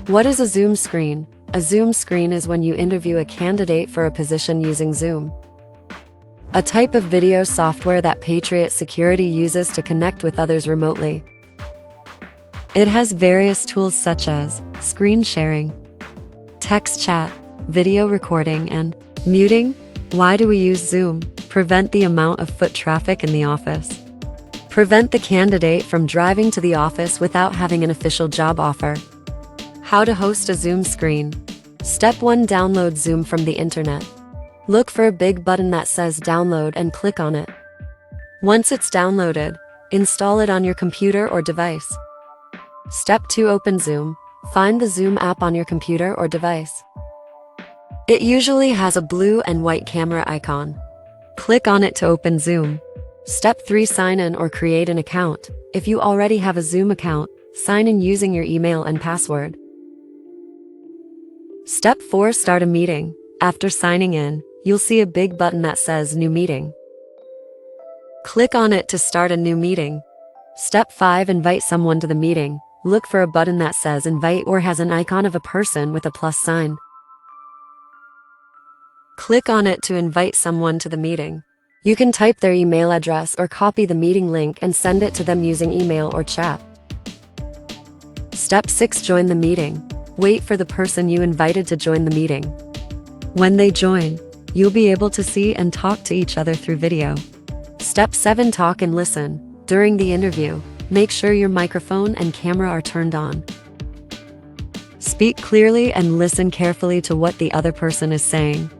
What is a Zoom screen? A Zoom screen is when you interview a candidate for a position using Zoom, a type of video software that Patriot Security uses to connect with others remotely. It has various tools such as screen sharing, text chat, video recording, and muting. Why do we use Zoom? Prevent the amount of foot traffic in the office. Prevent the candidate from driving to the office without having an official job offer. How to host a Zoom screen. Step 1. Download Zoom from the internet. Look for a big button that says download and click on it. Once it's downloaded, install it on your computer or device. Step 2. Open Zoom. Find the Zoom app on your computer or device. It usually has a blue and white camera icon. Click on it to open Zoom. Step 3. Sign in or create an account. If you already have a Zoom account, sign in using your email and password. Step 4. Start a meeting. After signing in, you'll see a big button that says New Meeting. Click on it to start a new meeting. Step 5. Invite someone to the meeting. Look for a button that says Invite or has an icon of a person with a plus sign. Click on it to invite someone to the meeting. You can type their email address or copy the meeting link and send it to them using email or chat. Step 6. Join the meeting. Wait for the person you invited to join the meeting. When they join, you'll be able to see and talk to each other through video. Step 7. Talk and listen. During the interview, make sure your microphone and camera are turned on. Speak clearly and listen carefully to what the other person is saying.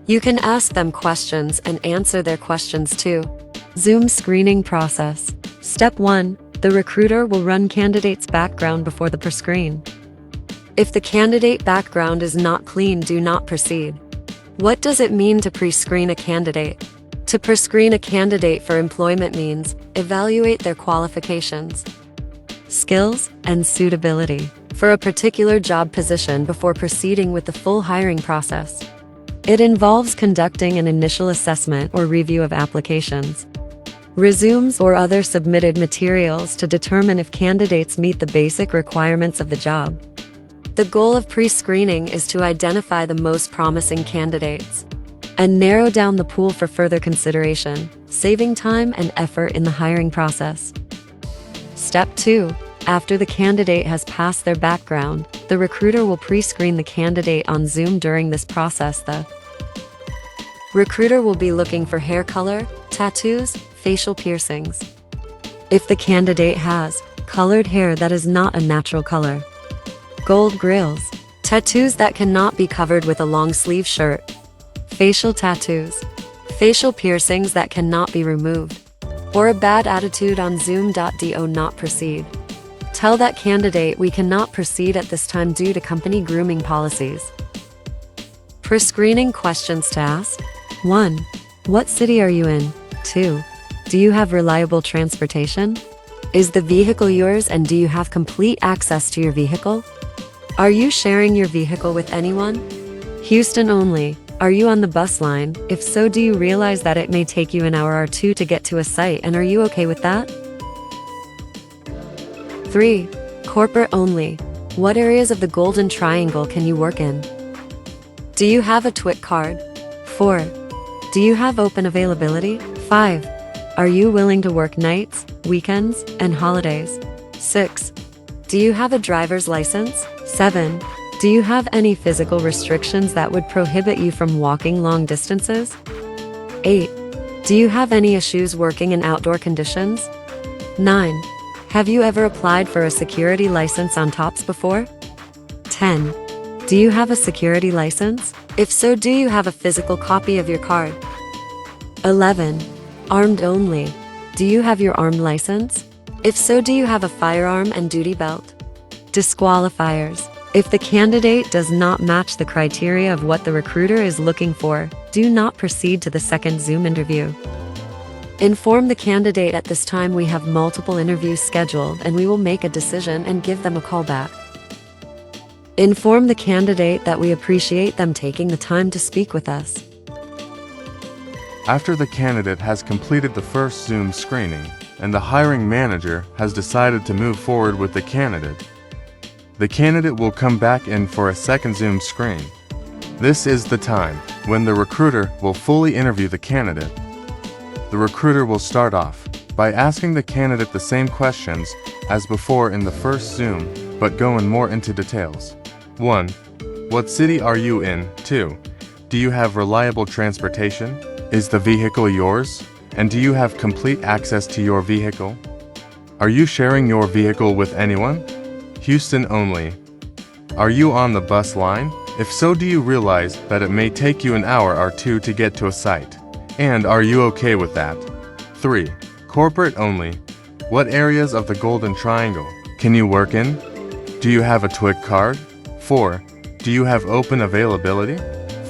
You can ask them questions and answer their questions too. Zoom screening process. Step 1. The recruiter will run candidate's background before the pre-screen. If the candidate background is not clean, do not proceed. What does it mean to pre-screen a candidate? To pre-screen a candidate for employment means evaluate their qualifications, skills, and suitability for a particular job position before proceeding with the full hiring process. It involves conducting an initial assessment or review of applications, resumes, or other submitted materials to determine if candidates meet the basic requirements of the job. The goal of pre-screening is to identify the most promising candidates and narrow down the pool for further consideration, saving time and effort in the hiring process. Step 2. After the candidate has passed their background, the recruiter will pre-screen the candidate on Zoom. During this process, the recruiter will be looking for hair color, tattoos, facial piercings. If the candidate has colored hair that is not a natural color, gold grills, tattoos that cannot be covered with a long sleeve shirt, facial tattoos, facial piercings that cannot be removed, or a bad attitude on Zoom. Do not proceed. Tell that candidate we cannot proceed at this time due to company grooming policies. Pre-screening questions to ask. 1. What city are you in? 2. Do you have reliable transportation? Is the vehicle yours, and do you have complete access to your vehicle? Are you sharing your vehicle with anyone? Houston only. Are you on the bus line? If so, do you realize that it may take you an hour or two to get to a site, and are you okay with that? 3. Corporate only. What areas of the Golden Triangle can you work in? Do you have a TWIC card? 4. Do you have open availability? 5. Are you willing to work nights, weekends, and holidays? 6. Do you have a driver's license? 7. Do you have any physical restrictions that would prohibit you from walking long distances? 8. Do you have any issues working in outdoor conditions? 9. Have you ever applied for a security license on TOPS before? 10. Do you have a security license? If so, do you have a physical copy of your card? 11. Armed only. Do you have your armed license? If so, do you have a firearm and duty belt? Disqualifiers. If the candidate does not match the criteria of what the recruiter is looking for, do not proceed to the second Zoom interview. Inform the candidate at this time we have multiple interviews scheduled and we will make a decision and give them a call back. Inform the candidate that we appreciate them taking the time to speak with us. After the candidate has completed the first Zoom screening and the hiring manager has decided to move forward with the candidate, the candidate will come back in for a second Zoom screen. This is the time when the recruiter will fully interview the candidate. The recruiter will start off by asking the candidate the same questions as before in the first Zoom, but going more into details. 1. What city are you in? 2. Do you have reliable transportation? Is the vehicle yours? And do you have complete access to your vehicle? Are you sharing your vehicle with anyone? Houston only. Are you on the bus line? If so, do you realize that it may take you an hour or two to get to a site? And are you okay with that? 3. Corporate only. What areas of the Golden Triangle can you work in? Do you have a TWIC card? 4. Do you have open availability?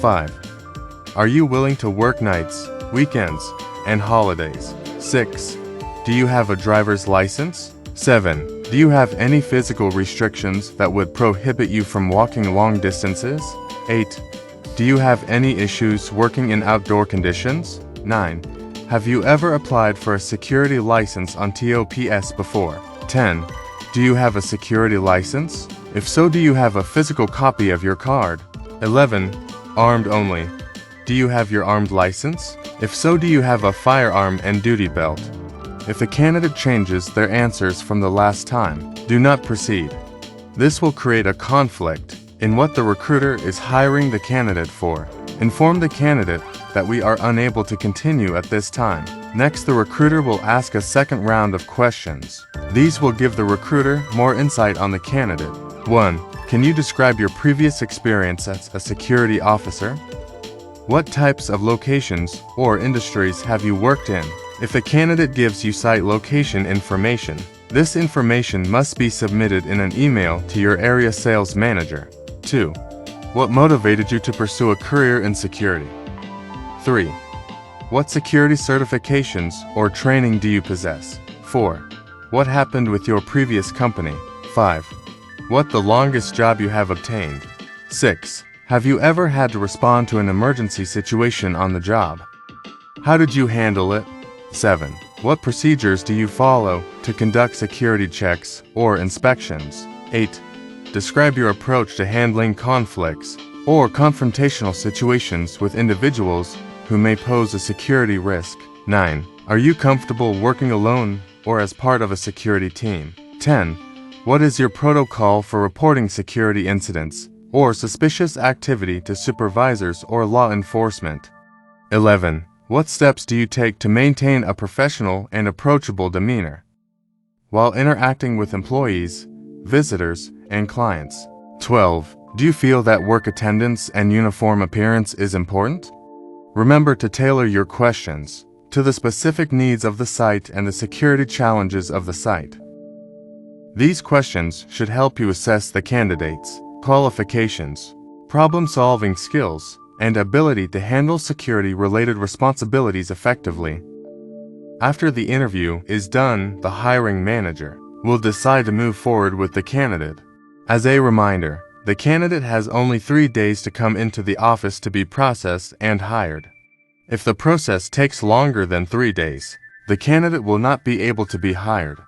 5. Are you willing to work nights, weekends, and holidays? 6. Do you have a driver's license? 7. Do you have any physical restrictions that would prohibit you from walking long distances? 8. Do you have any issues working in outdoor conditions? 9. Have you ever applied for a security license on TOPS before? 10. Do you have a security license? If so, do you have a physical copy of your card? 11. Armed only. Do you have your armed license? If so, do you have a firearm and duty belt? If the candidate changes their answers from the last time, do not proceed. This will create a conflict in what the recruiter is hiring the candidate for. Inform the candidate that we are unable to continue at this time. Next, the recruiter will ask a second round of questions. These will give the recruiter more insight on the candidate. 1. Can you describe your previous experience as a security officer? What types of locations or industries have you worked in? If the candidate gives you site location information, this information must be submitted in an email to your area sales manager. 2. What motivated you to pursue a career in security? 3. What security certifications or training do you possess? 4. What happened with your previous company? 5. What the longest job you have obtained? 6. Have you ever had to respond to an emergency situation on the job? How did you handle it? 7. What procedures do you follow to conduct security checks or inspections? 8. Describe your approach to handling conflicts or confrontational situations with individuals who may pose a security risk. 9. Are you comfortable working alone or as part of a security team? 10. What is your protocol for reporting security incidents or suspicious activity to supervisors or law enforcement? 11. What steps do you take to maintain a professional and approachable demeanor while interacting with employees, visitors, and clients? 12. Do you feel that work attendance and uniform appearance is important? Remember to tailor your questions to the specific needs of the site and the security challenges of the site. These questions should help you assess the candidate's qualifications, problem-solving skills, and ability to handle security-related responsibilities effectively. After the interview is done, the hiring manager will decide to move forward with the candidate. As a reminder, the candidate has only 3 days to come into the office to be processed and hired. If the process takes longer than 3 days, the candidate will not be able to be hired.